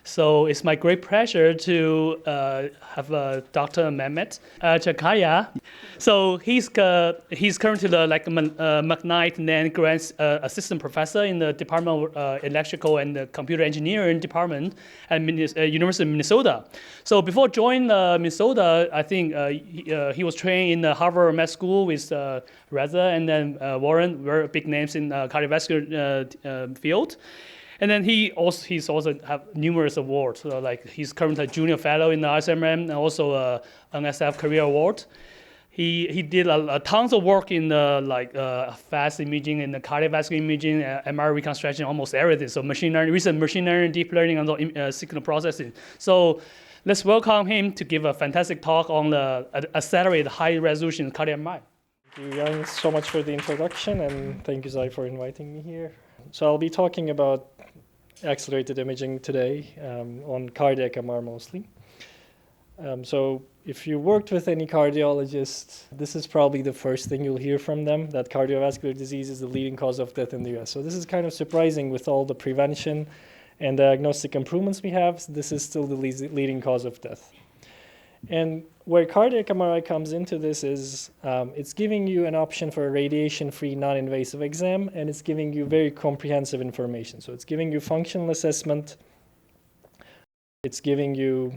So it's my great pleasure to have Dr. Mehmet Akcakaya. So he's currently the McKnight Nan Grant Assistant Professor in the Department of Electrical and Computer Engineering Department at University of Minnesota. So before joining Minnesota, I think he was trained in the Harvard Med School with Reza and then Warren, very big names in cardiovascular field. And then he's also have numerous awards. So like he's currently a junior fellow in the ISMM and also an SF Career Award. He did tons of work in the fast imaging and the cardiovascular imaging, MRI Reconstruction, almost everything. So recent machine learning, deep learning, and signal processing. So let's welcome him to give a fantastic talk on the accelerated high resolution cardiac MRI. Thank you, Yang, so much for the introduction, and thank you, Zai, for inviting me here. So I'll be talking about accelerated imaging today on cardiac MR mostly. So if you worked with any cardiologist, this is probably the first thing you'll hear from them, that cardiovascular disease is the leading cause of death in the US. So this is kind of surprising with all the prevention and diagnostic improvements we have. This is still the leading cause of death. And where cardiac MRI comes into this is it's giving you an option for a radiation-free, non-invasive exam, and it's giving you very comprehensive information. So it's giving you functional assessment. It's giving you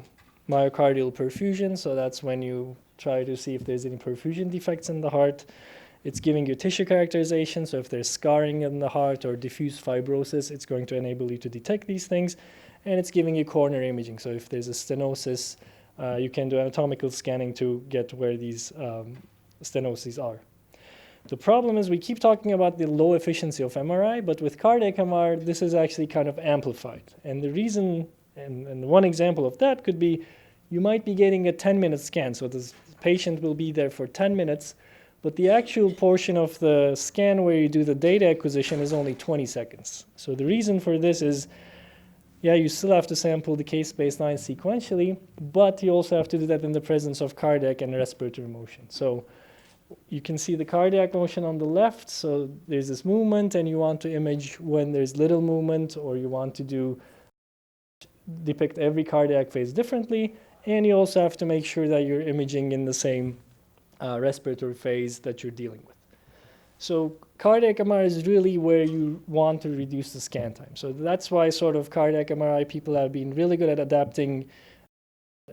myocardial perfusion, so that's when you try to see if there's any perfusion defects in the heart. It's giving you tissue characterization, so if there's scarring in the heart or diffuse fibrosis, it's going to enable you to detect these things. And it's giving you coronary imaging, so if there's a stenosis, you can do anatomical scanning to get where these stenoses are. The problem is we keep talking about the low efficiency of MRI, but with cardiac MR, this is actually kind of amplified. And the reason, and one example of that could be, you might be getting a 10-minute scan. So this patient will be there for 10 minutes, but the actual portion of the scan where you do the data acquisition is only 20 seconds. So the reason for this is, yeah, you still have to sample the case baseline sequentially, but you also have to do that in the presence of cardiac and respiratory motion. So you can see the cardiac motion on the left. So there's this movement, and you want to image when there's little movement, or you want to depict every cardiac phase differently. And you also have to make sure that you're imaging in the same respiratory phase that you're dealing with. So cardiac MR is really where you want to reduce the scan time. So that's why sort of cardiac MRI people have been really good at adapting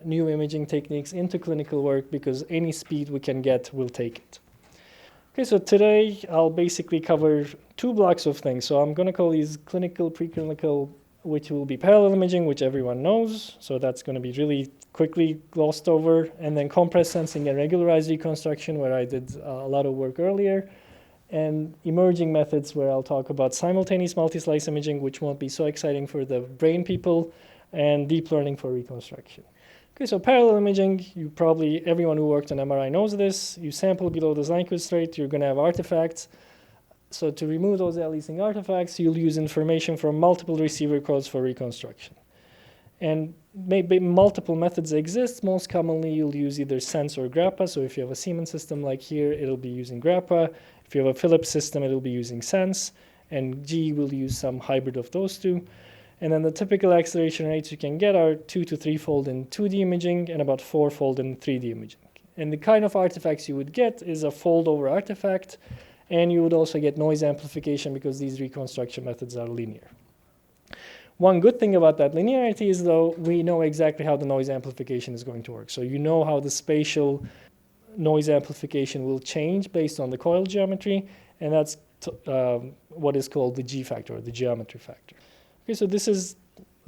new imaging techniques into clinical work, because any speed we can get, we'll take it. Okay, so today I'll basically cover two blocks of things. So I'm going to call these clinical, preclinical, which will be parallel imaging, which everyone knows. So that's going to be really quickly glossed over. And then compressed sensing and regularized reconstruction, where I did a lot of work earlier. And emerging methods, where I'll talk about simultaneous multi-slice imaging, which won't be so exciting for the brain people, and deep learning for reconstruction. Okay, so parallel imaging, everyone who worked on MRI knows this. You sample below the Nyquist rate, you're going to have artifacts. So to remove those aliasing artifacts, you'll use information from multiple receiver codes for reconstruction. And maybe multiple methods exist. Most commonly, you'll use either SENS or GRAPPA. So if you have a Siemens system like here, it'll be using GRAPPA. If you have a Philips system, it'll be using SENS. And G will use some hybrid of those two. And then the typical acceleration rates you can get are 2 to 3-fold in 2D imaging and about 4-fold in 3D imaging. And the kind of artifacts you would get is a fold-over artifact. And you would also get noise amplification, because these reconstruction methods are linear. One good thing about that linearity is, though, we know exactly how the noise amplification is going to work. So you know how the spatial noise amplification will change based on the coil geometry, and that's what is called the G factor, or the geometry factor. Okay, so this is,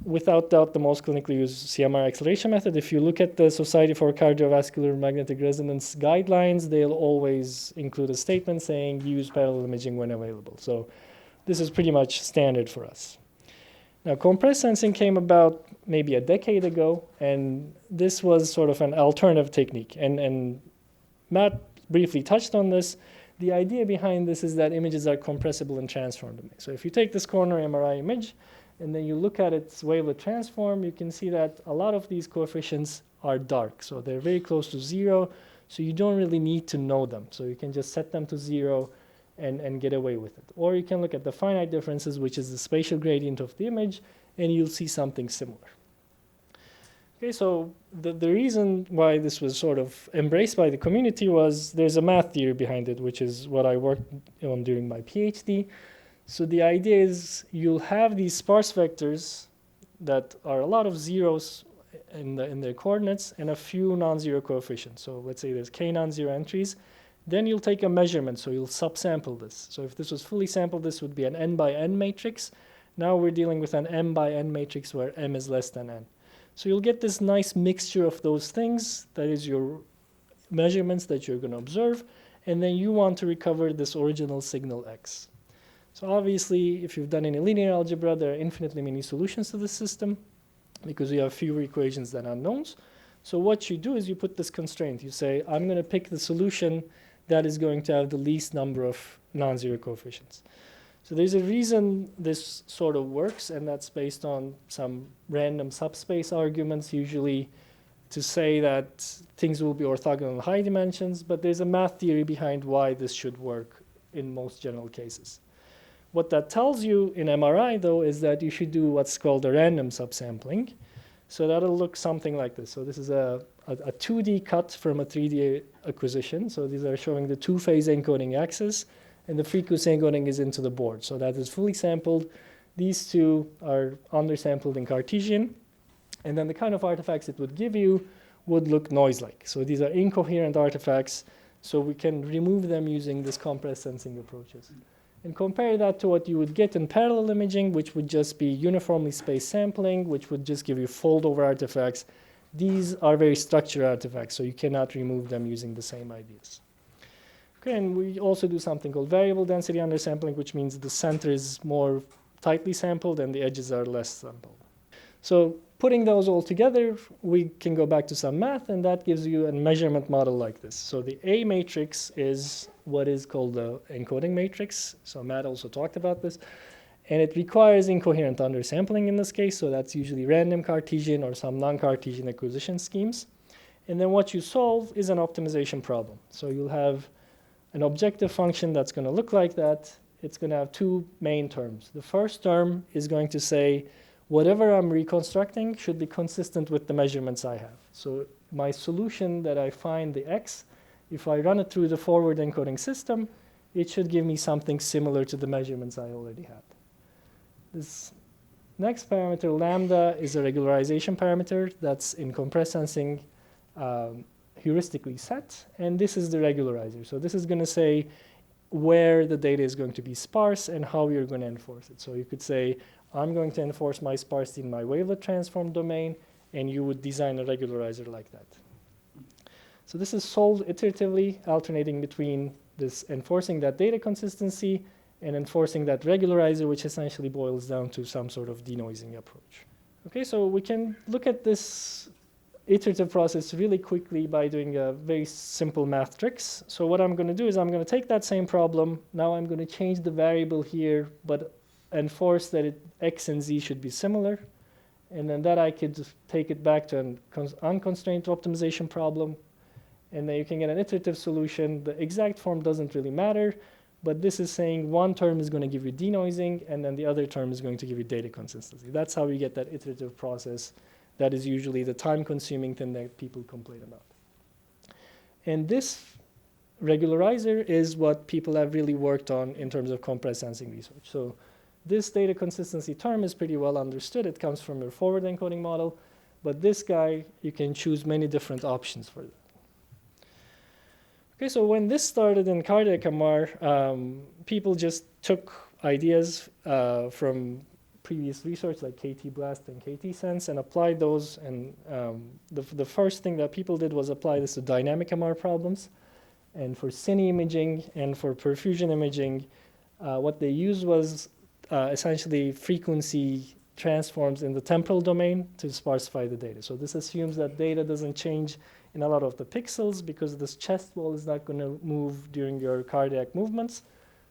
without doubt, the most clinically used CMR acceleration method. If you look at the Society for Cardiovascular Magnetic Resonance guidelines, they'll always include a statement saying use parallel imaging when available. So this is pretty much standard for us. Now, compressed sensing came about maybe a decade ago, and this was sort of an alternative technique. And Matt briefly touched on this. The idea behind this is that images are compressible and transformed. So if you take this coronary MRI image, and then you look at its wavelet transform, you can see that a lot of these coefficients are dark. So they're very close to 0, so you don't really need to know them. So you can just set them to 0 and get away with it. Or you can look at the finite differences, which is the spatial gradient of the image, and you'll see something similar. Okay, so the reason why this was sort of embraced by the community was there's a math theory behind it, which is what I worked on during my PhD. So the idea is you'll have these sparse vectors that are a lot of zeros in their coordinates and a few non-zero coefficients. So let's say there's k non-zero entries. Then you'll take a measurement, so you'll subsample this. So if this was fully sampled, this would be an n by n matrix. Now we're dealing with an m by n matrix where m is less than n. So you'll get this nice mixture of those things, that is your measurements that you're going to observe, and then you want to recover this original signal x. So obviously, if you've done any linear algebra, there are infinitely many solutions to this system because you have fewer equations than unknowns. So what you do is you put this constraint. You say, I'm going to pick the solution that is going to have the least number of non-zero coefficients. So there's a reason this sort of works, and that's based on some random subspace arguments, usually to say that things will be orthogonal in high dimensions, but there's a math theory behind why this should work in most general cases. What that tells you in MRI, though, is that you should do what's called a random subsampling. So that'll look something like this. So this is a 2D cut from a 3D acquisition. So these are showing the two-phase encoding axis, and the frequency encoding is into the board. So that is fully sampled. These two are undersampled in Cartesian. And then the kind of artifacts it would give you would look noise-like. So these are incoherent artifacts, so we can remove them using this compressed sensing approaches. And compare that to what you would get in parallel imaging, which would just be uniformly spaced sampling, which would just give you fold-over artifacts. These are very structured artifacts, so you cannot remove them using the same ideas. Okay, and we also do something called variable density undersampling, which means the center is more tightly sampled and the edges are less sampled. So putting those all together, we can go back to some math, and that gives you a measurement model like this. So the A matrix is what is called the encoding matrix. So Matt also talked about this. And it requires incoherent undersampling in this case. So that's usually random Cartesian or some non-Cartesian acquisition schemes. And then what you solve is an optimization problem. So you'll have an objective function that's going to look like that. It's going to have two main terms. The first term is going to say, whatever I'm reconstructing should be consistent with the measurements I have. So my solution that I find, the x, if I run it through the forward encoding system, it should give me something similar to the measurements I already had. This next parameter, lambda, is a regularization parameter that's in compressed sensing heuristically set, and this is the regularizer. So this is going to say where the data is going to be sparse and how you're going to enforce it. So you could say, I'm going to enforce my sparsity in my wavelet transform domain, and you would design a regularizer like that. So this is solved iteratively, alternating between this enforcing that data consistency and enforcing that regularizer, which essentially boils down to some sort of denoising approach. Okay, so we can look at this iterative process really quickly by doing a very simple math tricks. So what I'm going to do is I'm going to take that same problem. Now I'm going to change the variable here, but enforce that x and z should be similar. And then that I could take it back to an unconstrained optimization problem. And then you can get an iterative solution. The exact form doesn't really matter, but this is saying one term is going to give you denoising, and then the other term is going to give you data consistency. That's how we get that iterative process. That is usually the time-consuming thing that people complain about. And this regularizer is what people have really worked on in terms of compressed sensing research. So this data consistency term is pretty well understood. It comes from your forward encoding model. But this guy, you can choose many different options for that. Okay, so when this started in cardiac MR, people just took ideas from previous research like KT Blast and KT Sense and applied those. And the first thing that people did was apply this to dynamic MR problems. And for cine imaging and for perfusion imaging, what they used was essentially frequency transforms in the temporal domain to sparsify the data. So this assumes that data doesn't change in a lot of the pixels because this chest wall is not going to move during your cardiac movements.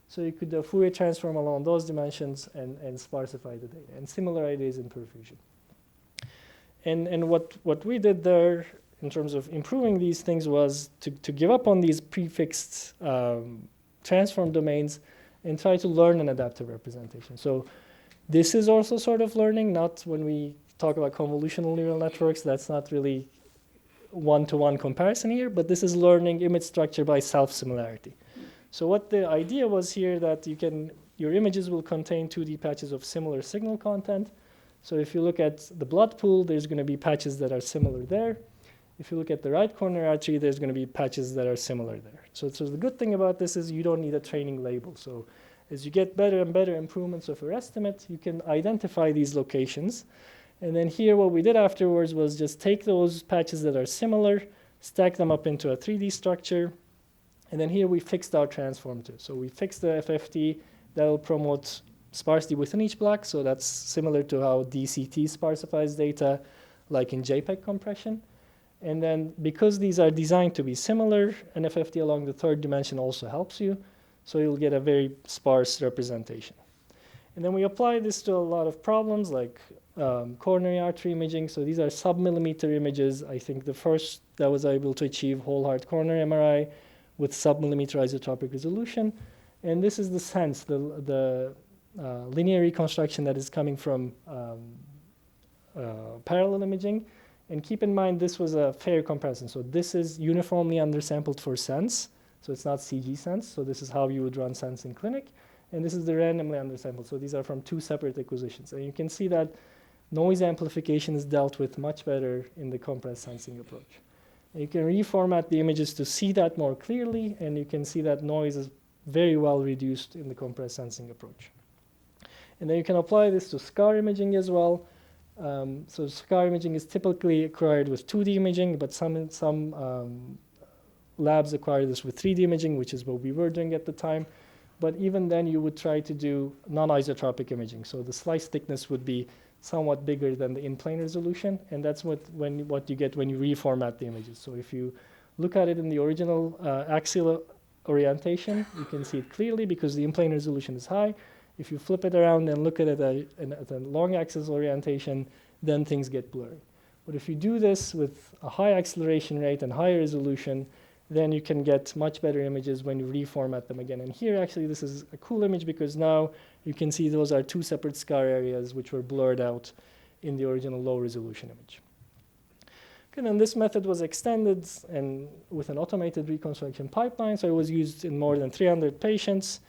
So you could Fourier transform along those dimensions and sparsify the data. And similar ideas in perfusion. And what we did there in terms of improving these things was to give up on these prefixed transform domains and try to learn an adaptive representation. So this is also sort of learning, not when we talk about convolutional neural networks, that's not really one-to-one comparison here, but this is learning image structure by self-similarity. So what the idea was here that your images will contain 2D patches of similar signal content. So if you look at the blood pool, there's going to be patches that are similar there. If you look at the right coronary artery, there's going to be patches that are similar there. So the good thing about this is you don't need a training label. So as you get better and better improvements of your estimate, you can identify these locations. And then here what we did afterwards was just take those patches that are similar, stack them up into a 3D structure, and then here we fixed our transform too. So we fixed the FFT that will promote sparsity within each block. So that's similar to how DCT sparsifies data, like in JPEG compression. And then because these are designed to be similar, an FFT along the third dimension also helps you. So you'll get a very sparse representation. And then we apply this to a lot of problems like coronary artery imaging. So these are sub-millimeter images. I think the first that was able to achieve whole heart coronary MRI with sub-millimeter isotopic resolution. And this is the sense, the linear reconstruction that is coming from parallel imaging. And keep in mind, this was a fair comparison. So this is uniformly undersampled for sense. So it's not CG sense. So this is how you would run sense in clinic. And this is the randomly undersampled. So these are from two separate acquisitions. And you can see that noise amplification is dealt with much better in the compressed sensing approach. And you can reformat the images to see that more clearly. And you can see that noise is very well reduced in the compressed sensing approach. And then you can apply this to scar imaging as well. So scar imaging is typically acquired with 2D imaging, but some labs acquire this with 3D imaging, which is what we were doing at the time. But even then, you would try to do non-isotropic imaging. So the slice thickness would be somewhat bigger than the in-plane resolution, and that's what you get when you reformat the images. So if you look at it in the original axial orientation, you can see it clearly because the in-plane resolution is high. If you flip it around and look at it at a long axis orientation, then things get blurry. But if you do this with a high acceleration rate and higher resolution, then you can get much better images when you reformat them again. And here, actually, this is a cool image because now you can see those are two separate scar areas which were blurred out in the original low-resolution image. Okay, then this method was extended and with an automated reconstruction pipeline. So it was used in more than 300 patients.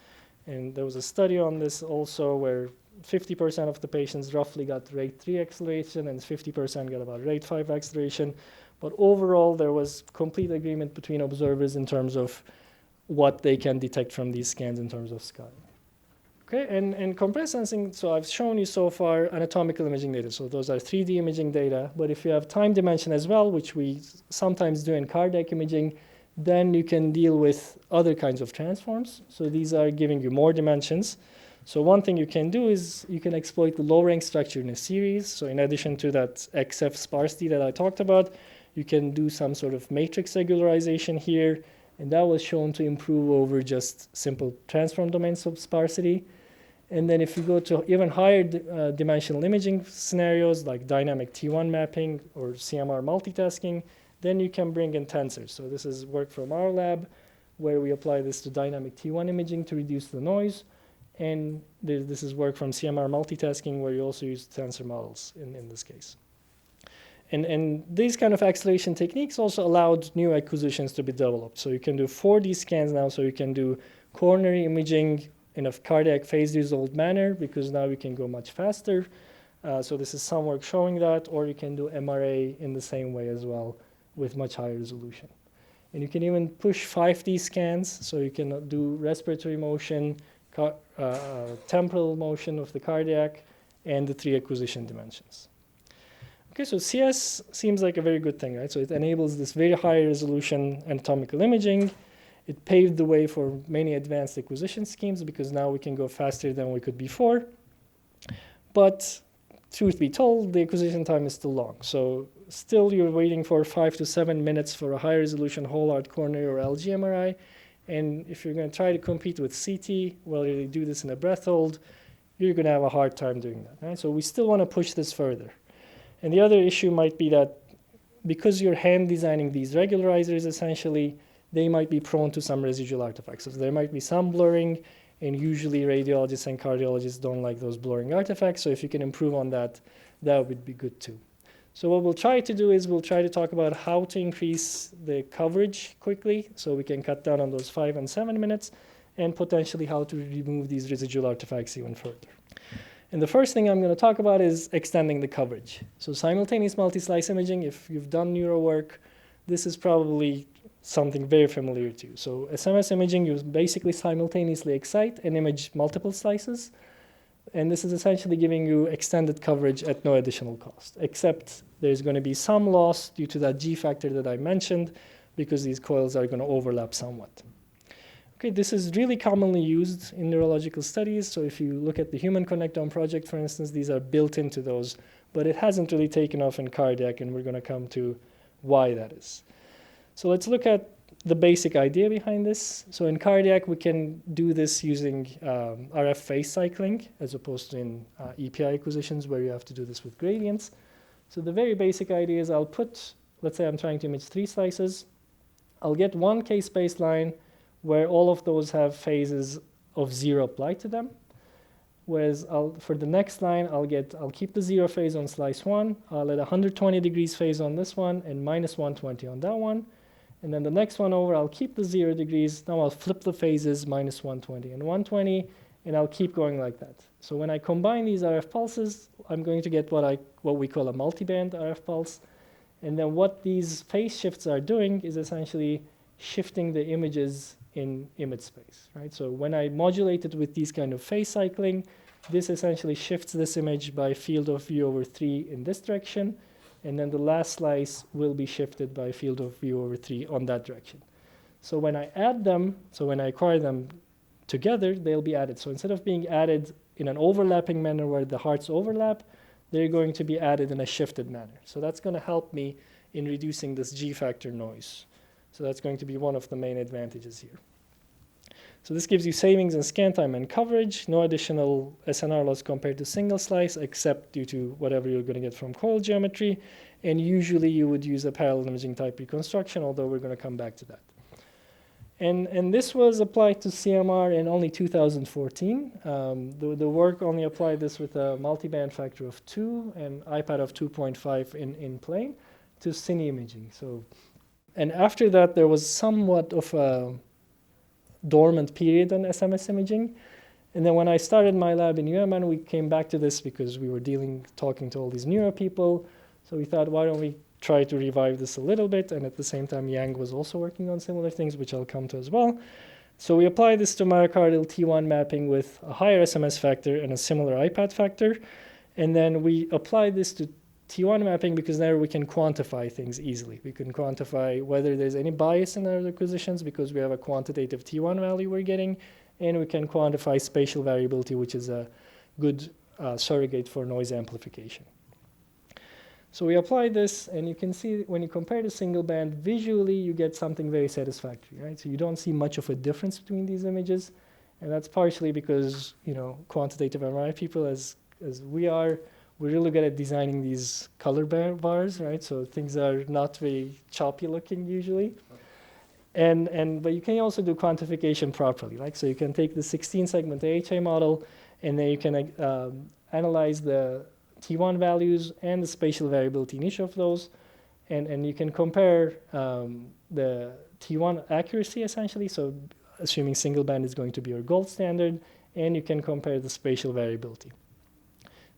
And there was a study on this also where 50% of the patients roughly got rate 3 acceleration and 50% got about rate 5 acceleration. But overall, there was complete agreement between observers in terms of what they can detect from these scans in terms of scarring. Okay, and compressed sensing, so I've shown you so far anatomical imaging data. So those are 3D imaging data. But if you have time dimension as well, which we sometimes do in cardiac imaging, then you can deal with other kinds of transforms. So these are giving you more dimensions. So one thing you can do is you can exploit the low-rank structure in a series. So in addition to that XF sparsity that I talked about, you can do some sort of matrix regularization here. And that was shown to improve over just simple transform domain sparsity. And then if you go to even higher dimensional imaging scenarios like dynamic T1 mapping or CMR multitasking, then you can bring in tensors. So this is work from our lab where we apply this to dynamic T1 imaging to reduce the noise. And this is work from CMR multitasking where you also use tensor models in this case. And these kind of acceleration techniques also allowed new acquisitions to be developed. So you can do 4D scans now, so you can do coronary imaging in a cardiac phase resolved manner because now you can go much faster. So this is some work showing that, or you can do MRA in the same way as well with much higher resolution. And you can even push 5D scans, so you can do respiratory motion, temporal motion of the cardiac, and the 3 acquisition dimensions. Okay, so CS seems like a very good thing, right? So it enables this very high resolution anatomical imaging. It paved the way for many advanced acquisition schemes because now we can go faster than we could before. But truth be told, the acquisition time is still long. So still you're waiting for 5 to 7 minutes for a high resolution whole heart coronary or LG MRI. And if you're going to try to compete with CT, well, you do this in a breath hold, you're going to have a hard time doing that, right? So we still want to push this further. And the other issue might be that because you're hand designing these regularizers, essentially, they might be prone to some residual artifacts. So there might be some blurring, and usually radiologists and cardiologists don't like those blurring artifacts. So if you can improve on that, that would be good too. So what we'll try to do is we'll try to talk about how to increase the coverage quickly so we can cut down on those 5 and 7 minutes, and potentially how to remove these residual artifacts even further. And the first thing I'm going to talk about is extending the coverage. So simultaneous multi-slice imaging, if you've done neuro work, this is probably something very familiar to you. So SMS imaging, you basically simultaneously excite and image multiple slices. And this is essentially giving you extended coverage at no additional cost, except there's going to be some loss due to that G factor that I mentioned, because these coils are going to overlap somewhat. Okay, this is really commonly used in neurological studies. So if you look at the Human Connectome project, for instance, these are built into those, but it hasn't really taken off in cardiac, and we're going to come to why that is. So let's look at the basic idea behind this. So in cardiac, we can do this using RF phase cycling, as opposed to in EPI acquisitions, where you have to do this with gradients. So the very basic idea is let's say I'm trying to image 3 slices. I'll get one case baseline where all of those have phases of 0 applied to them. Whereas for the next line, I'll keep the 0 phase on slice 1. I'll add 120 degrees phase on this one and minus 120 on that one. And then the next one over, I'll keep the 0 degrees. Now I'll flip the phases, minus 120 and 120, and I'll keep going like that. So when I combine these RF pulses, I'm going to get what we call a multiband RF pulse. And then what these phase shifts are doing is essentially shifting the images in image space, right? So when I modulate it with these kind of phase cycling, this essentially shifts this image by field of view over 3 in this direction, and then the last slice will be shifted by field of view over 3 on that direction. So when I acquire them together, they'll be added. So instead of being added in an overlapping manner where the hearts overlap, they're going to be added in a shifted manner. So that's going to help me in reducing this G factor noise. So that's going to be one of the main advantages here. So this gives you savings in scan time and coverage, no additional SNR loss compared to single slice, except due to whatever you're going to get from coil geometry. And usually you would use a parallel imaging type reconstruction, although we're going to come back to that. And this was applied to CMR in only 2014. The work only applied this with a multiband factor of 2 and IPAD of 2.5 in plane to cine imaging. And after that, there was somewhat of a dormant period on SMS imaging. And then when I started my lab in UMN, we came back to this because we were talking to all these neuro people. So we thought, why don't we try to revive this a little bit? And at the same time, Yang was also working on similar things, which I'll come to as well. So we applied this to myocardial T1 mapping with a higher SMS factor and a similar IPAD factor. And then we applied this to T1 mapping because now we can quantify things easily. We can quantify whether there's any bias in our acquisitions because we have a quantitative T1 value we're getting, and we can quantify spatial variability, which is a good surrogate for noise amplification. So we applied this, and you can see when you compare the single band, visually you get something very satisfactory, right? So you don't see much of a difference between these images, and that's partially because, quantitative MRI people, as we are, we're really good at designing these color bars, right? So things are not very choppy looking usually. But you can also do quantification properly, like so you can take the 16-segment AHI model, and then you can analyze the T1 values and the spatial variability in each of those, and you can compare the T1 accuracy essentially, so assuming single band is going to be your gold standard, and you can compare the spatial variability.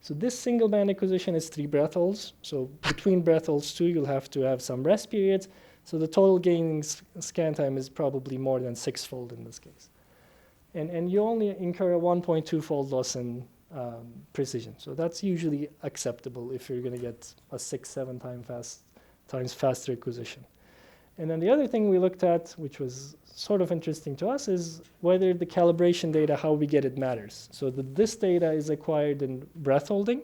So this single band acquisition is 3 breath holds. So between breath holds 2, you'll have to have some rest periods. So the total gain scan time is probably more than 6-fold in this case. And you only incur a 1.2-fold loss in precision. So that's usually acceptable if you're going to get a 6-7 times faster acquisition. And then the other thing we looked at, which was sort of interesting to us, is whether the calibration data, how we get it, matters. So this data is acquired in breath holding,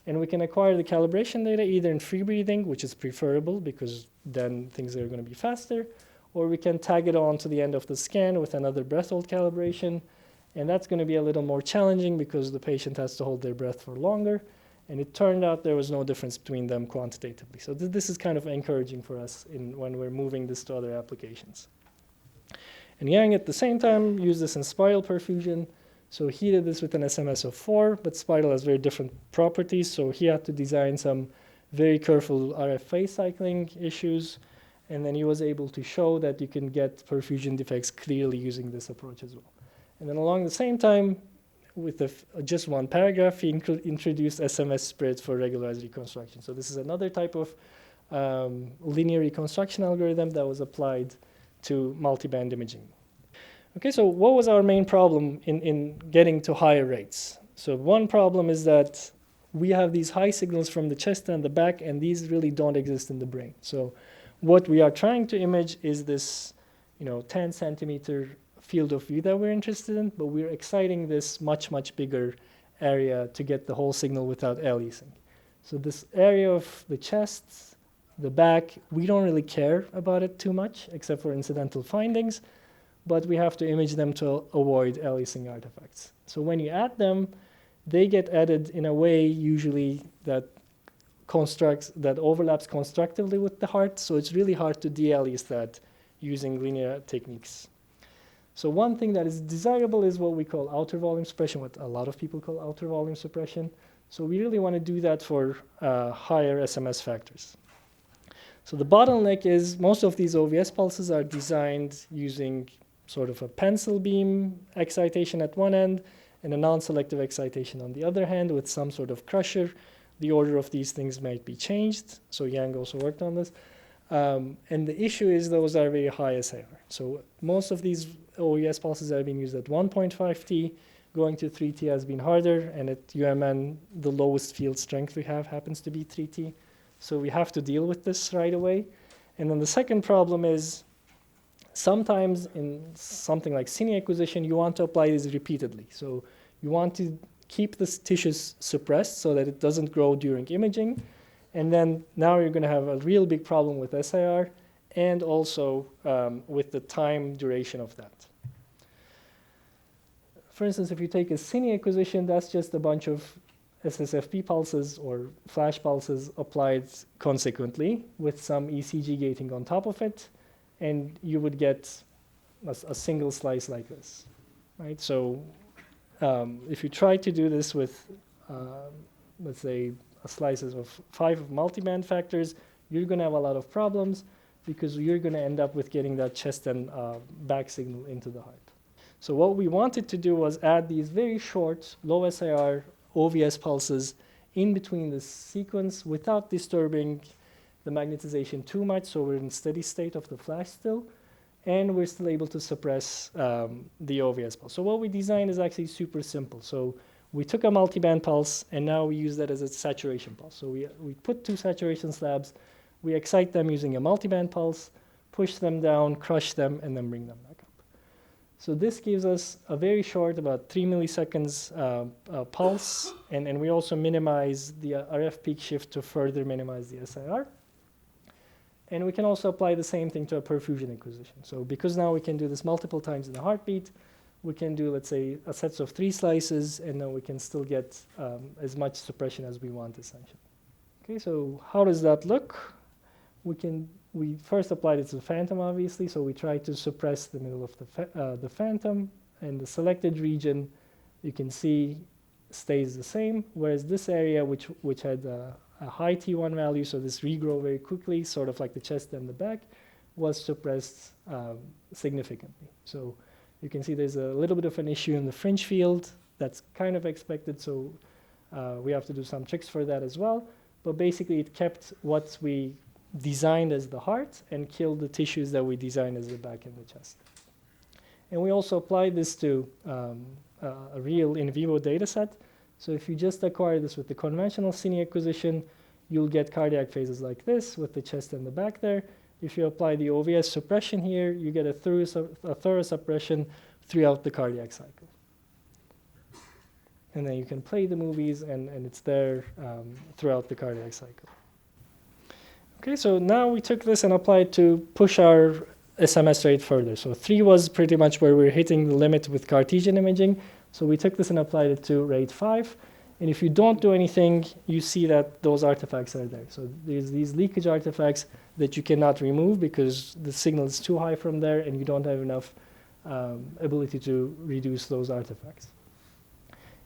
and we can acquire the calibration data either in free breathing, which is preferable because then things are going to be faster, or we can tag it on to the end of the scan with another breath hold calibration, and that's going to be a little more challenging because the patient has to hold their breath for longer. And it turned out there was no difference between them quantitatively. So this is kind of encouraging for us when we're moving this to other applications. And Yang, at the same time, used this in spiral perfusion. So he did this with an SMS of 4, but spiral has very different properties, so he had to design some very careful RF phase cycling issues, and then he was able to show that you can get perfusion defects clearly using this approach as well. And then along the same time, with just one paragraph, he introduced SMS spreads for regularized reconstruction. So this is another type of linear reconstruction algorithm that was applied to multiband imaging. Okay, so what was our main problem in getting to higher rates? So one problem is that we have these high signals from the chest and the back, and these really don't exist in the brain. So what we are trying to image is this 10 centimeter field of view that we're interested in, but we're exciting this much, much bigger area to get the whole signal without aliasing. So this area of the chest, the back, we don't really care about it too much, except for incidental findings, but we have to image them to avoid aliasing artifacts. So when you add them, they get added in a way usually that overlaps constructively with the heart, so it's really hard to de-alias that using linear techniques. So one thing that is desirable is what we call outer volume suppression, what a lot of people call outer volume suppression. So we really want to do that for higher SMS factors. So the bottleneck is most of these OVS pulses are designed using sort of a pencil beam excitation at one end and a non-selective excitation on the other hand with some sort of crusher. The order of these things might be changed. So Yang also worked on this. And the issue is those are very high SAR. So most of these OVS pulses are being used at 1.5T. Going to 3T has been harder, and at UMN, the lowest field strength we have happens to be 3T. So we have to deal with this right away. And then the second problem is sometimes in something like cine acquisition, you want to apply these repeatedly. So you want to keep the tissues suppressed so that it doesn't grow during imaging. And then now you're going to have a real big problem with SIR and also with the time duration of that. For instance, if you take a cine acquisition, that's just a bunch of SSFP pulses or flash pulses applied consequently with some ECG gating on top of it, and you would get a single slice like this, right? So if you try to do this with, let's say, slices of 5 multiband factors, you're going to have a lot of problems because you're going to end up with getting that chest and back signal into the heart. So what we wanted to do was add these very short, low SIR OVS pulses in between the sequence without disturbing the magnetization too much, so we're in steady state of the flash still, and we're still able to suppress the OVS pulse. So what we designed is actually super simple. So we took a multiband pulse, and now we use that as a saturation pulse. So we put 2 saturation slabs, we excite them using a multiband pulse, push them down, crush them, and then bring them back up. So this gives us a very short, about 3 milliseconds pulse, and we also minimize the RF peak shift to further minimize the SIR. And we can also apply the same thing to a perfusion acquisition. So because now we can do this multiple times in the heartbeat, we can do, let's say, a sets of 3 slices, and then we can still get as much suppression as we want, essentially. Okay, so how does that look? We first applied it to the phantom, obviously, so we tried to suppress the middle of the phantom, and the selected region, you can see, stays the same, whereas this area, which had a high T1 value, so this regrow very quickly, sort of like the chest and the back, was suppressed significantly. So you can see there's a little bit of an issue in the fringe field. That's kind of expected, so we have to do some tricks for that as well. But basically, it kept what we designed as the heart and killed the tissues that we designed as the back and the chest. And we also applied this to a real in vivo data set. So if you just acquire this with the conventional cine acquisition, you'll get cardiac phases like this with the chest and the back there. If you apply the OVS suppression here, you get a thorough suppression throughout the cardiac cycle. And then you can play the movies, and it's there throughout the cardiac cycle. Okay, so now we took this and applied to push our SMS rate further. So 3 was pretty much where we're hitting the limit with Cartesian imaging. So we took this and applied it to rate 5. And if you don't do anything, you see that those artifacts are there. So there's these leakage artifacts that you cannot remove because the signal is too high from there and you don't have enough ability to reduce those artifacts.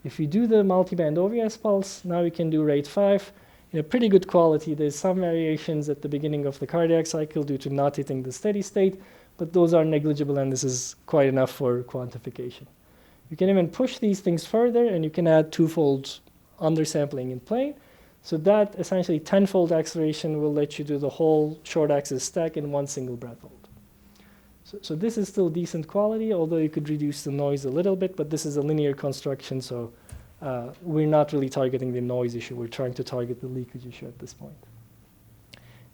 If you do the multiband OVS pulse, now we can do rate 5 in a pretty good quality. There's some variations at the beginning of the cardiac cycle due to not hitting the steady state, but those are negligible, and this is quite enough for quantification. You can even push these things further, and you can add twofold undersampling in plane. So that essentially tenfold acceleration will let you do the whole short axis stack in one single breath hold. So this is still decent quality, although you could reduce the noise a little bit, but this is a linear construction, so we're not really targeting the noise issue. We're trying to target the leakage issue at this point.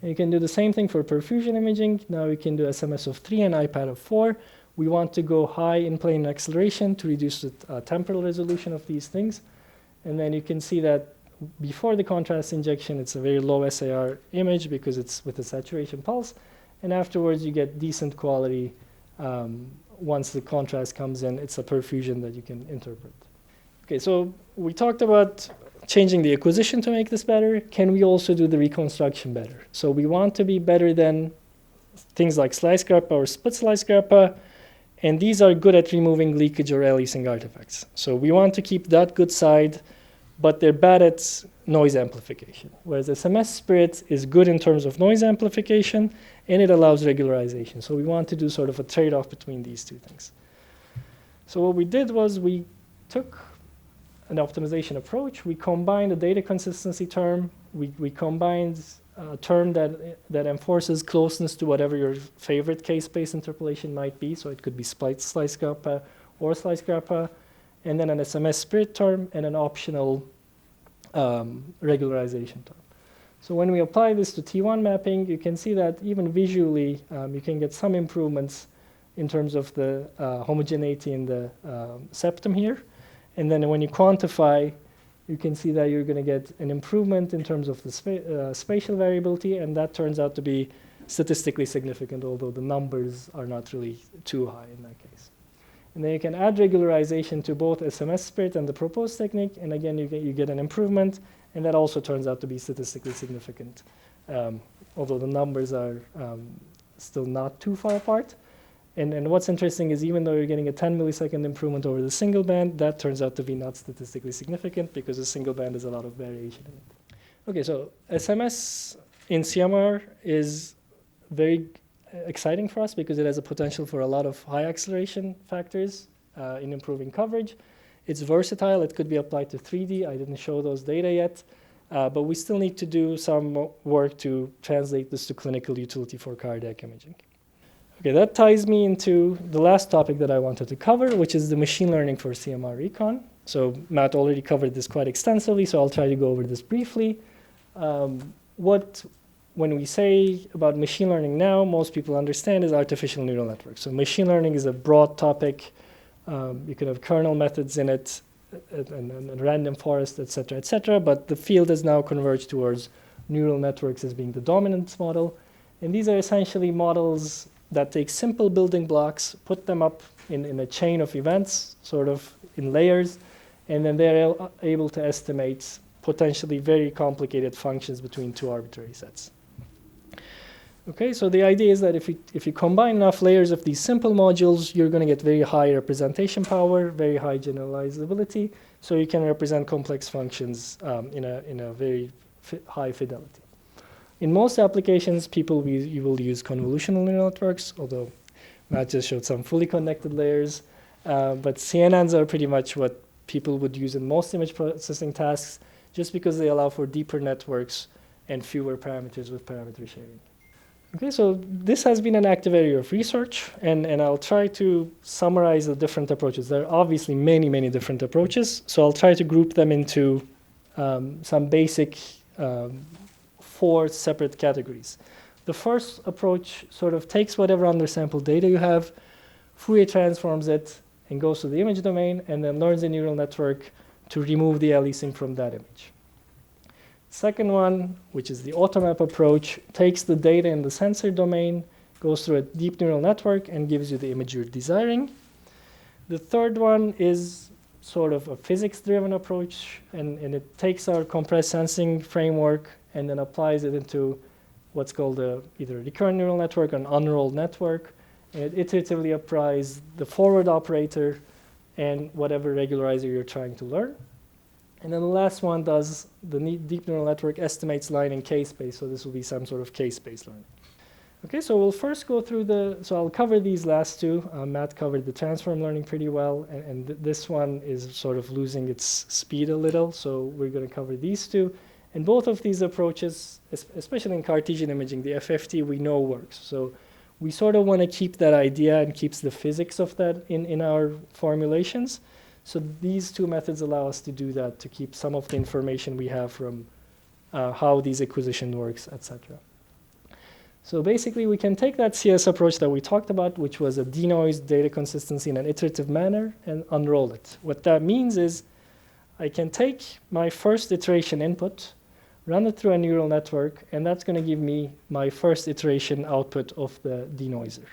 And you can do the same thing for perfusion imaging. Now we can do SMS of 3 and IPAD of 4. We want to go high in plane acceleration to reduce the temporal resolution of these things. And then you can see that before the contrast injection, it's a very low SAR image because it's with a saturation pulse. And afterwards, you get decent quality. Once the contrast comes in, it's a perfusion that you can interpret. Okay, so we talked about changing the acquisition to make this better. Can we also do the reconstruction better? So we want to be better than things like slice grappa or split slice grappa. And these are good at removing leakage or aliasing artifacts. So we want to keep that good side, but they're bad at noise amplification. Whereas SMS Spirit is good in terms of noise amplification, and it allows regularization. So we want to do sort of a trade-off between these two things. So what we did was we took an optimization approach. We combined a data consistency term. We combined a term that enforces closeness to whatever your favorite case-based interpolation might be. So it could be slice grappa or slice grappa, and then an SMS Spirit term and an optional regularization term. So when we apply this to T1 mapping, you can see that even visually, you can get some improvements in terms of the homogeneity in the septum here. And then when you quantify, you can see that you're going to get an improvement in terms of the spatial variability, and that turns out to be statistically significant, although the numbers are not really too high in that case. And then you can add regularization to both SMS Spirit and the proposed technique, and again, you get an improvement, and that also turns out to be statistically significant, although the numbers are still not too far apart. And what's interesting is even though you're getting a 10 millisecond improvement over the single band, that turns out to be not statistically significant because the single band has a lot of variation in it. Okay, so SMS in CMR is very exciting for us because it has a potential for a lot of high acceleration factors in improving coverage. It's versatile. It could be applied to 3D. I didn't show those data yet, but we still need to do some work to translate this to clinical utility for cardiac imaging. Okay, that ties me into the last topic that I wanted to cover, which is the machine learning for CMR Recon. So Matt already covered this quite extensively, so I'll try to go over this briefly. When we say about machine learning now, most people understand is artificial neural networks. So machine learning is a broad topic. You can have kernel methods in it, and random forest, et cetera, but the field has now converged towards neural networks as being the dominant model. And these are essentially models that take simple building blocks, put them up in a chain of events, sort of in layers, and then they're able to estimate potentially very complicated functions between two arbitrary sets. Okay, so the idea is that if you combine enough layers of these simple modules, you're going to get very high representation power, very high generalizability, so you can represent complex functions in a very high fidelity. In most applications, you will use convolutional neural networks, although Matt just showed some fully connected layers. But CNNs are pretty much what people would use in most image processing tasks, just because they allow for deeper networks and fewer parameters with parameter sharing. Okay, so this has been an active area of research, and I'll try to summarize the different approaches. There are obviously many, many different approaches, so I'll try to group them into some basic 4 separate categories. The first approach sort of takes whatever undersampled data you have, Fourier transforms it, and goes to the image domain, and then learns a neural network to remove the aliasing from that image. Second one, which is the automap approach, takes the data in the sensor domain, goes through a deep neural network, and gives you the image you're desiring. The third one is sort of a physics-driven approach, and it takes our compressed sensing framework and then applies it into what's called either a recurrent neural network or an unrolled network. And it iteratively applies the forward operator and whatever regularizer you're trying to learn. And then the last one does the deep neural network estimates line in k-space, so this will be some sort of k-space learning. Okay, so we'll first go through so I'll cover these last two. Matt covered the transform learning pretty well, and this one is sort of losing its speed a little, so we're going to cover these two. And both of these approaches, especially in Cartesian imaging, the FFT we know works. So we sort of want to keep that idea and keeps the physics of that in our formulations. So these two methods allow us to do that, to keep some of the information we have from how these acquisition works, etc. So basically, we can take that CS approach that we talked about, which was a denoised data consistency in an iterative manner, and unroll it. What that means is I can take my first iteration input, run it through a neural network, and that's going to give me my first iteration output of the denoiser.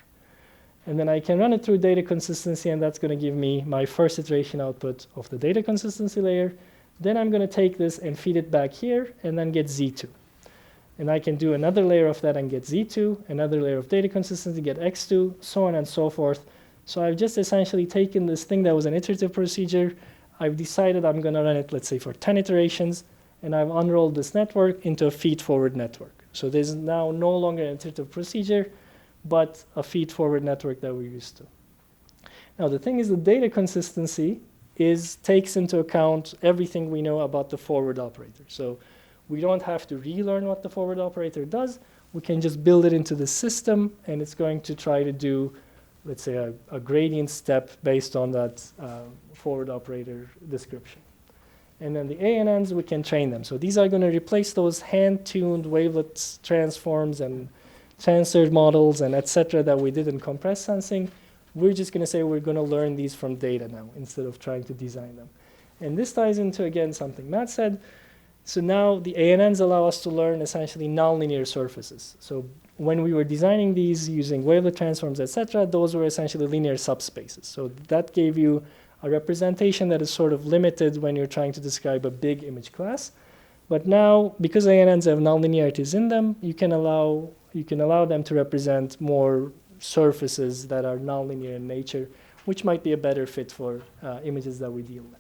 And then I can run it through data consistency, and that's going to give me my first iteration output of the data consistency layer. Then I'm going to take this and feed it back here, and then get Z2. And I can do another layer of that and get Z2, another layer of data consistency, get X2, so on and so forth. So I've just essentially taken this thing that was an iterative procedure. I've decided I'm going to run it, let's say, for 10 iterations, and I've unrolled this network into a feed-forward network. So there's now no longer an iterative procedure, but a feed-forward network that we're used to. Now, the thing is, the data consistency takes into account everything we know about the forward operator. So we don't have to relearn what the forward operator does. We can just build it into the system, and it's going to try to do, let's say, a gradient step based on that forward operator description. And then the ANNs, we can train them. So these are going to replace those hand-tuned wavelet transforms and transferred models and et cetera that we did in compressed sensing. We're just going to say we're going to learn these from data now instead of trying to design them. And this ties into, again, something Matt said. So now the ANNs allow us to learn essentially nonlinear surfaces. So when we were designing these using wavelet transforms, et cetera, those were essentially linear subspaces. So that gave you a representation that is sort of limited when you're trying to describe a big image class. But now, because ANNs have nonlinearities in them, you can allow them to represent more surfaces that are nonlinear in nature, which might be a better fit for images that we deal with.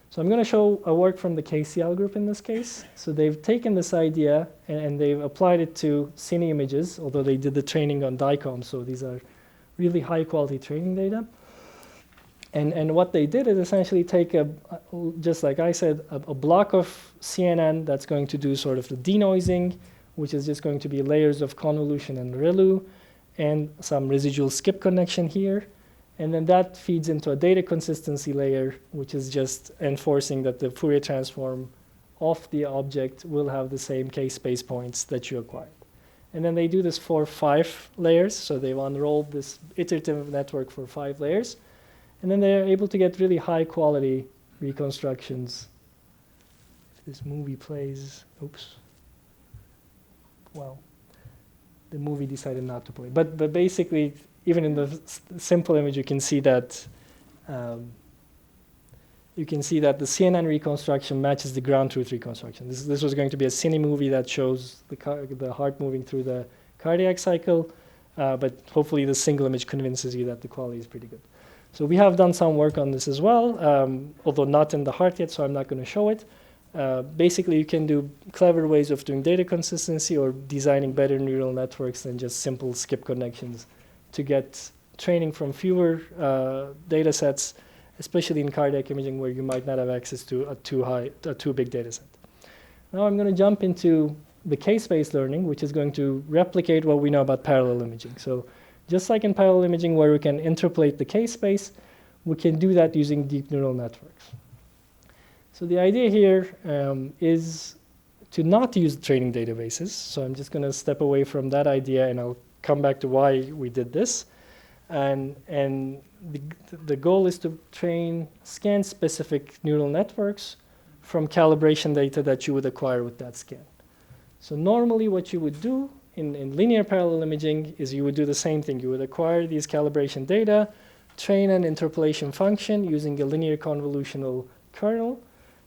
So I'm going to show a work from the KCL group in this case. So they've taken this idea and they've applied it to cine images, although they did the training on DICOM, so these are really high quality training data. And what they did is essentially take, just like I said, a block of CNN that's going to do sort of the denoising, which is just going to be layers of convolution and ReLU, and some residual skip connection here. And then that feeds into a data consistency layer, which is just enforcing that the Fourier transform of the object will have the same k-space points that you acquired. And then they do this for 5 layers. So they've unrolled this iterative network for 5 layers. And then they're able to get really high quality reconstructions. If this movie plays, oops. Well, the movie decided not to play. But basically, even in the simple image, you can see that the CNN reconstruction matches the ground truth reconstruction. This was going to be a cine movie that shows the heart moving through the cardiac cycle, but hopefully the single image convinces you that the quality is pretty good. So we have done some work on this as well, although not in the heart yet, so I'm not going to show it. Basically, you can do clever ways of doing data consistency or designing better neural networks than just simple skip connections to get training from fewer data sets, especially in cardiac imaging where you might not have access to a too big data set. Now I'm going to jump into the k-space learning, which is going to replicate what we know about parallel imaging. So just like in parallel imaging where we can interpolate the k-space, we can do that using deep neural networks. So the idea here is to not use training databases. So I'm just going to step away from that idea, and I'll come back to why we did this. And the goal is to train scan-specific neural networks from calibration data that you would acquire with that scan. So normally what you would do in linear parallel imaging is you would do the same thing. You would acquire these calibration data, train an interpolation function using a linear convolutional kernel.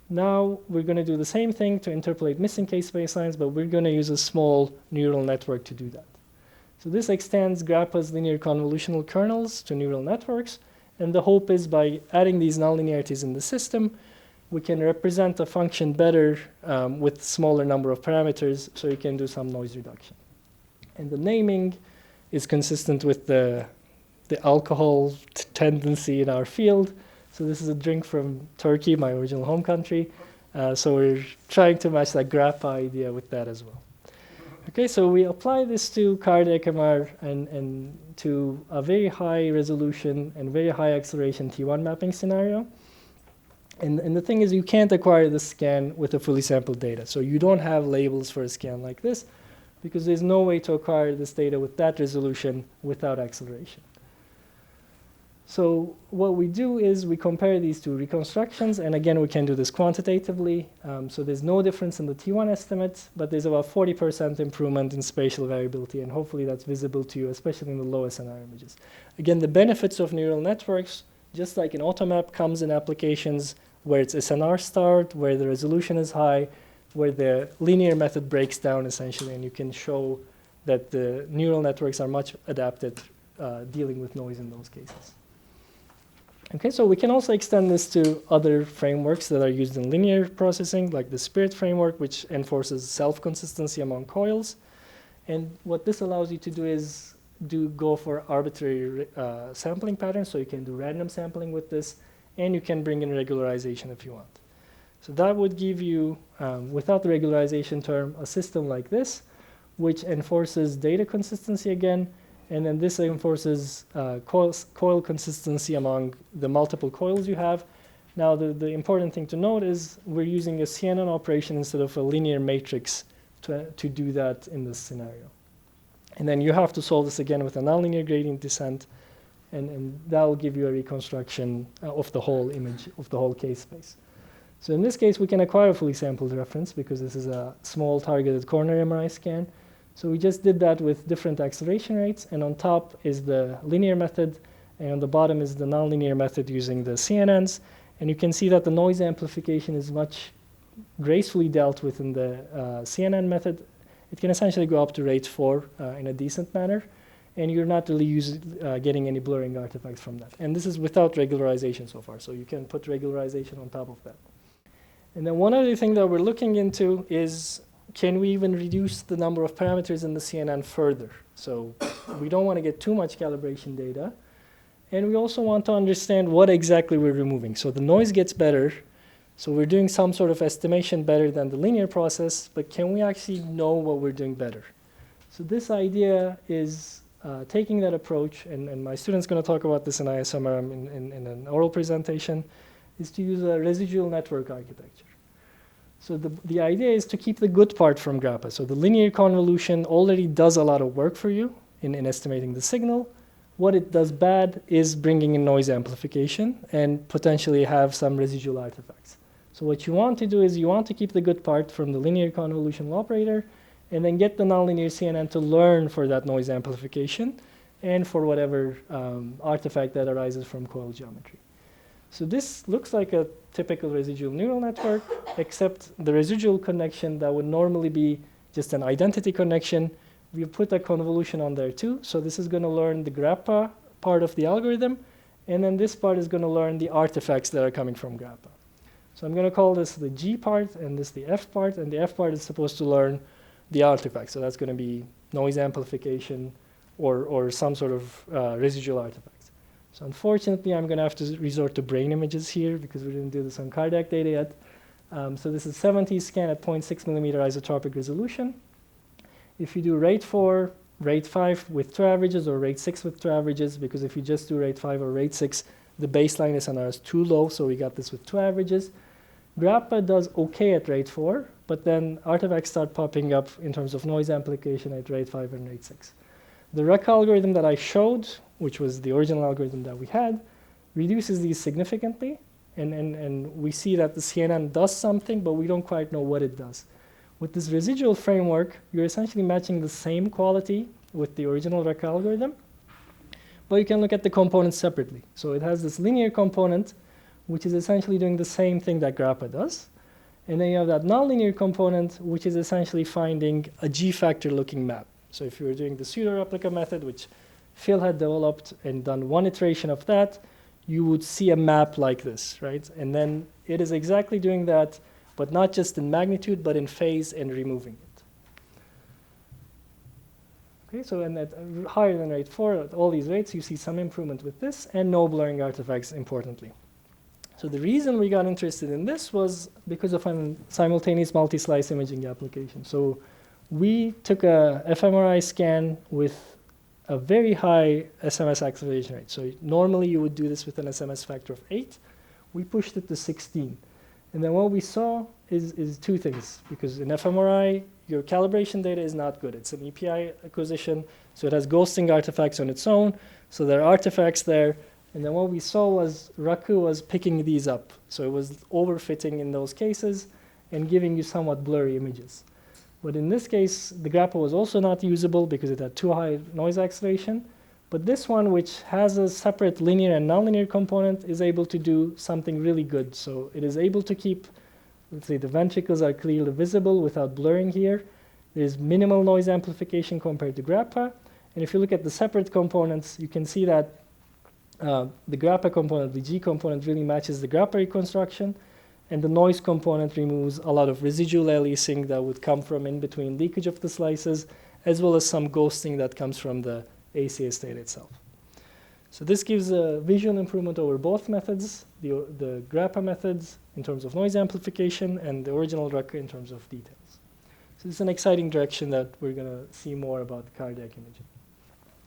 Now we're going to do the same thing to interpolate missing k-space lines, but we're going to use a small neural network to do that. So this extends GRAPPA's linear convolutional kernels to neural networks, And the hope is by adding these nonlinearities in the system, we can represent a function better with smaller number of parameters, so you can do some noise reduction. And the naming is consistent with the alcohol tendency in our field. So this is a drink from Turkey, my original home country. So we're trying to match that grappa idea with that as well. Okay, so we apply this to cardiac MR and to a very high resolution and very high acceleration T1 mapping scenario. And the thing is, you can't acquire the scan with a fully sampled data. So you don't have labels for a scan like this, because there's no way to acquire this data with that resolution without acceleration. So what we do is we compare these two reconstructions, and again, we can do this quantitatively. So there's no difference in the T1 estimates, but there's about 40% improvement in spatial variability, and hopefully that's visible to you, especially in the low SNR images. Again, the benefits of neural networks, just like in AutoMap, comes in applications where it's SNR start, where the resolution is high, where the linear method breaks down essentially, and you can show that the neural networks are much adapted dealing with noise in those cases. Okay, so we can also extend this to other frameworks that are used in linear processing, like the SPIRIT framework, which enforces self-consistency among coils. And what this allows you to do is go for arbitrary sampling patterns, so you can do random sampling with this, and you can bring in regularization if you want. So that would give you, without the regularization term, a system like this, which enforces data consistency again, and then this enforces coil consistency among the multiple coils you have. Now, the important thing to note is we're using a CNN operation instead of a linear matrix to do that in this scenario. And then you have to solve this again with a nonlinear gradient descent, and that will give you a reconstruction of the whole image, of the whole case space. So in this case, we can acquire a fully sampled reference because this is a small targeted coronary MRI scan. So we just did that with different acceleration rates, and on top is the linear method, and on the bottom is the nonlinear method using the CNNs. And you can see that the noise amplification is much gracefully dealt with in the CNN method. It can essentially go up to rate 4 in a decent manner, and you're not really getting any blurring artifacts from that. And this is without regularization so far, so you can put regularization on top of that. And then one other thing that we're looking into is, can we even reduce the number of parameters in the CNN further? So we don't want to get too much calibration data. And we also want to understand what exactly we're removing. So the noise gets better. So we're doing some sort of estimation better than the linear process, but can we actually know what we're doing better? So this idea is taking that approach, and my student's going to talk about this in ISMR in an oral presentation, is to use a residual network architecture. So the idea is to keep the good part from grappa. So the linear convolution already does a lot of work for you in estimating the signal. What it does bad is bringing in noise amplification and potentially have some residual artifacts. So what you want to do is you want to keep the good part from the linear convolutional operator, and then get the nonlinear CNN to learn for that noise amplification and for whatever artifact that arises from coil geometry. So this looks like a typical residual neural network, except the residual connection that would normally be just an identity connection, we put a convolution on there too. So this is going to learn the grappa part of the algorithm, and then this part is going to learn the artifacts that are coming from grappa. So I'm going to call this the G part and this the F part, and the F part is supposed to learn the artifacts. So that's going to be noise amplification or some sort of residual artifacts. So unfortunately, I'm going to have to resort to brain images here because we didn't do this on cardiac data yet. So this is 70 scan at 0.6 millimeter isotropic resolution. If you do rate 4, rate 5 with 2 averages, or rate 6 with 2 averages, because if you just do rate 5 or rate 6, the baseline SNR is too low, so we got this with 2 averages. grappa does okay at rate 4, but then artifacts start popping up in terms of noise amplification at rate 5 and rate 6. The RAKI algorithm that I showed, which was the original algorithm that we had, reduces these significantly, and we see that the CNN does something, but we don't quite know what it does. With this residual framework, you're essentially matching the same quality with the original RAKI algorithm, but you can look at the components separately. So it has this linear component, which is essentially doing the same thing that grappa does. And then you have that nonlinear component, which is essentially finding a G-factor looking map. So if you were doing the pseudo-replica method, which Phil had developed and done one iteration of that, you would see a map like this, right? And then it is exactly doing that, but not just in magnitude, but in phase and removing it. Okay, so and at higher than rate 4, at all these rates, you see some improvement with this and no blurring artifacts, importantly. So the reason we got interested in this was because of a simultaneous multi-slice imaging application. So we took a fMRI scan with a very high SMS acceleration rate. So normally you would do this with an SMS factor of 8. We pushed it to 16. And then what we saw is two things, because in fMRI, your calibration data is not good. It's an EPI acquisition, so it has ghosting artifacts on its own. So there are artifacts there. And then what we saw was RAKI was picking these up. So it was overfitting in those cases and giving you somewhat blurry images. But in this case, the grappa was also not usable because it had too high noise acceleration. But this one, which has a separate linear and nonlinear component, is able to do something really good. So it is able to keep, let's say, the ventricles are clearly visible without blurring here. There's minimal noise amplification compared to grappa. And if you look at the separate components, you can see that the grappa component, the G component, really matches the grappa reconstruction. And the noise component removes a lot of residual aliasing that would come from in between leakage of the slices, as well as some ghosting that comes from the ACS data itself. So this gives a visual improvement over both methods, the grappa methods in terms of noise amplification and the original RAKI in terms of details. So it's an exciting direction that we're going to see more about cardiac imaging.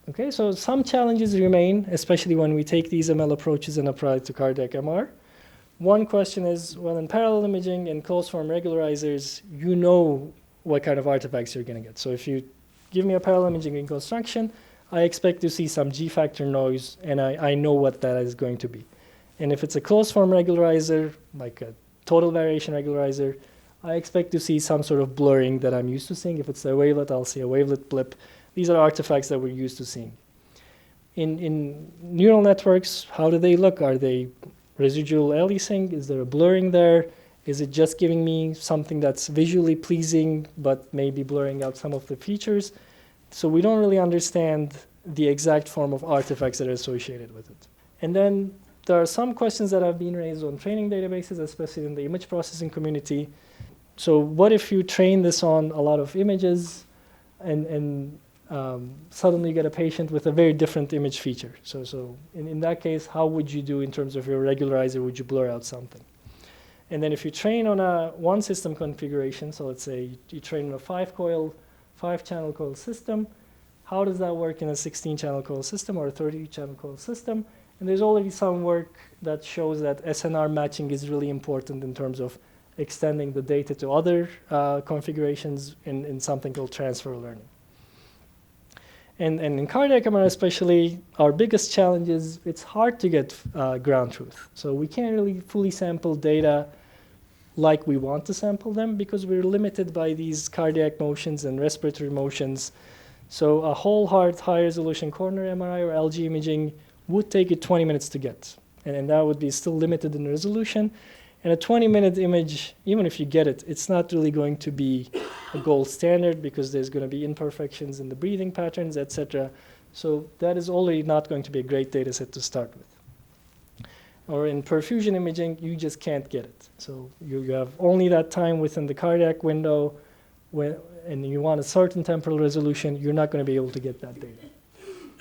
Okay, so some challenges remain, especially when we take these ML approaches and apply it to cardiac MR. One question is, well, in parallel imaging and closed form regularizers, you know what kind of artifacts you're going to get. So if you give me a parallel imaging reconstruction, I expect to see some G factor noise, and I know what that is going to be. And if it's a closed form regularizer, like a total variation regularizer, I expect to see some sort of blurring that I'm used to seeing. If it's a wavelet, I'll see a wavelet blip. These are artifacts that we're used to seeing. In neural networks, how do they look? Are they residual aliasing? Is there a blurring there? Is it just giving me something that's visually pleasing but maybe blurring out some of the features? So we don't really understand the exact form of artifacts that are associated with it. And then there are some questions that have been raised on training databases, especially in the image processing community. So what if you train this on a lot of images and suddenly you get a patient with a very different image feature? So in that case, how would you do in terms of your regularizer? Would you blur out something? And then if you train on a one system configuration, so let's say you train on a 5-channel coil system, how does that work in a 16-channel coil system or a 30-channel coil system? And there's already some work that shows that SNR matching is really important in terms of extending the data to other configurations in something called transfer learning. And in cardiac MR especially, our biggest challenge is it's hard to get ground truth. So we can't really fully sample data like we want to sample them because we're limited by these cardiac motions and respiratory motions. So a whole heart high resolution coronary MRI or LG imaging would take you 20 minutes to get. And that would be still limited in resolution. And a 20-minute image, even if you get it, it's not really going to be a gold standard because there's going to be imperfections in the breathing patterns, etc. So that is already not going to be a great data set to start with. Or in perfusion imaging, you just can't get it. So you have only that time within the cardiac window, and you want a certain temporal resolution, you're not going to be able to get that data.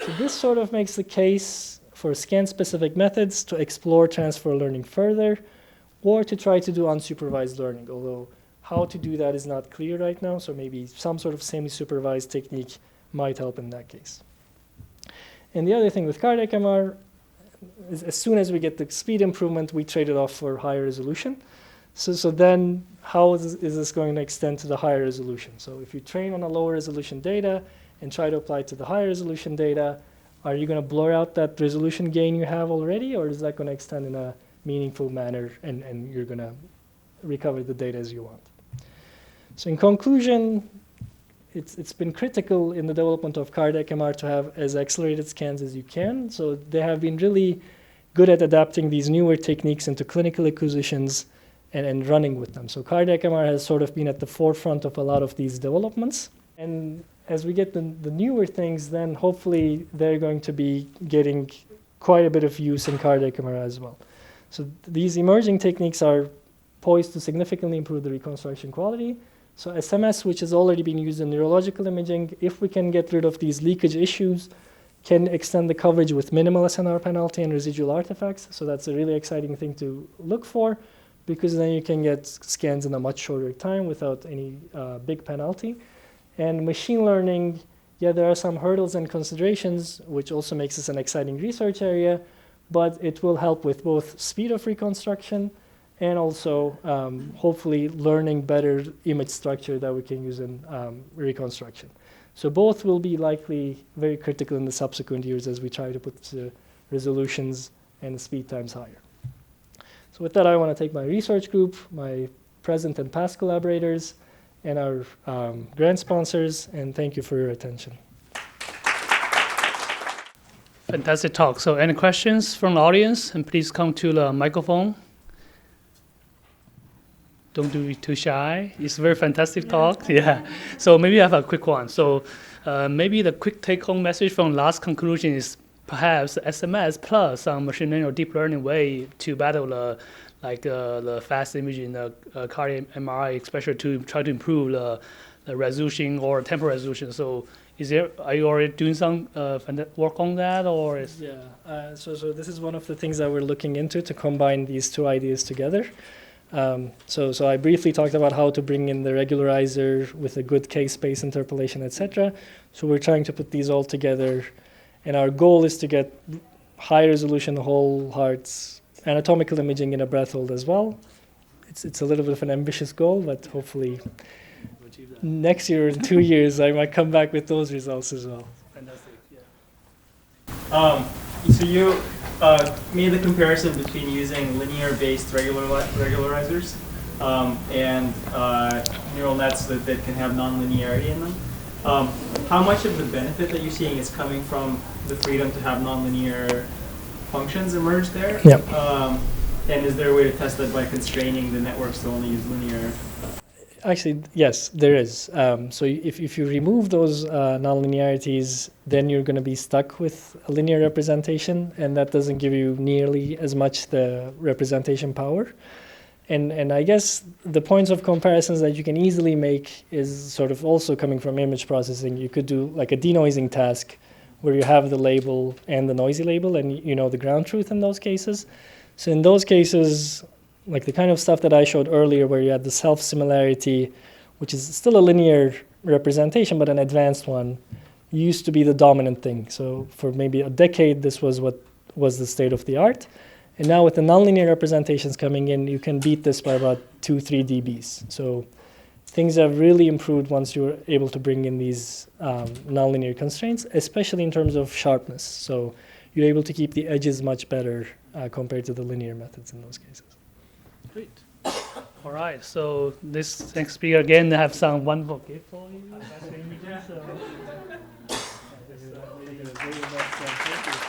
So this sort of makes the case for scan-specific methods to explore transfer learning further, or to try to do unsupervised learning, although how to do that is not clear right now, so maybe some sort of semi-supervised technique might help in that case. And the other thing with cardiac MR is as soon as we get the speed improvement, we trade it off for higher resolution. So then how is this going to extend to the higher resolution? So if you train on a lower resolution data and try to apply it to the higher resolution data, are you going to blur out that resolution gain you have already, or is that going to extend in a meaningful manner and you're going to recover the data as you want? So in conclusion, it's been critical in the development of cardiac MR to have as accelerated scans as you can. So they have been really good at adapting these newer techniques into clinical acquisitions and running with them. So cardiac MR has sort of been at the forefront of a lot of these developments. And as we get the newer things, then hopefully they're going to be getting quite a bit of use in cardiac MRI as well. So these emerging techniques are poised to significantly improve the reconstruction quality. So SMS, which has already been used in neurological imaging, if we can get rid of these leakage issues, can extend the coverage with minimal SNR penalty and residual artifacts. So that's a really exciting thing to look for, because then you can get scans in a much shorter time without any big penalty. And machine learning, yeah, there are some hurdles and considerations, which also makes this an exciting research area, but it will help with both speed of reconstruction and also hopefully learning better image structure that we can use in reconstruction. So both will be likely very critical in the subsequent years as we try to put the resolutions and the speed times higher. So with that, I want to thank my research group, my present and past collaborators, and our grant sponsors, and thank you for your attention. Fantastic talk. So any questions from the audience? And please come to the microphone. Don't be too shy. It's a very fantastic talk. Yeah. So maybe I have a quick one. So maybe the quick take-home message from last conclusion is perhaps SMS plus some machine learning or deep learning way to battle the fast imaging, the cardiac MRI, especially to try to improve the resolution or temporal resolution. So are you already doing some work on that, or is? Yeah. So this is one of the things that we're looking into to combine these two ideas together. So I briefly talked about how to bring in the regularizer with a good case space interpolation, etc. So we're trying to put these all together, and our goal is to get high resolution whole hearts anatomical imaging in a breath hold as well. It's a little bit of an ambitious goal, but hopefully next year or in 2 years I might come back with those results as well. Fantastic. Yeah. So you made the comparison between using linear-based regularizers and neural nets that can have nonlinearity in them. How much of the benefit that you're seeing is coming from the freedom to have nonlinear functions emerge there? Yep. And is there a way to test that by constraining the networks to only use linear? Actually, yes, there is. So if you remove those nonlinearities, then you're going to be stuck with a linear representation, and that doesn't give you nearly as much the representation power. And I guess the points of comparisons that you can easily make is sort of also coming from image processing. You could do like a denoising task where you have the label and the noisy label, and you know the ground truth in those cases. So in those cases, like the kind of stuff that I showed earlier where you had the self-similarity, which is still a linear representation, but an advanced one, used to be the dominant thing. So for maybe a decade, this was what was the state of the art. And now with the nonlinear representations coming in, you can beat this by about 2-3 dBs. So things have really improved once you're able to bring in these nonlinear constraints, especially in terms of sharpness. So you're able to keep the edges much better compared to the linear methods in those cases. Great. All right. So this next speaker again have some wonderful gift for you. So this is really good. Thank you.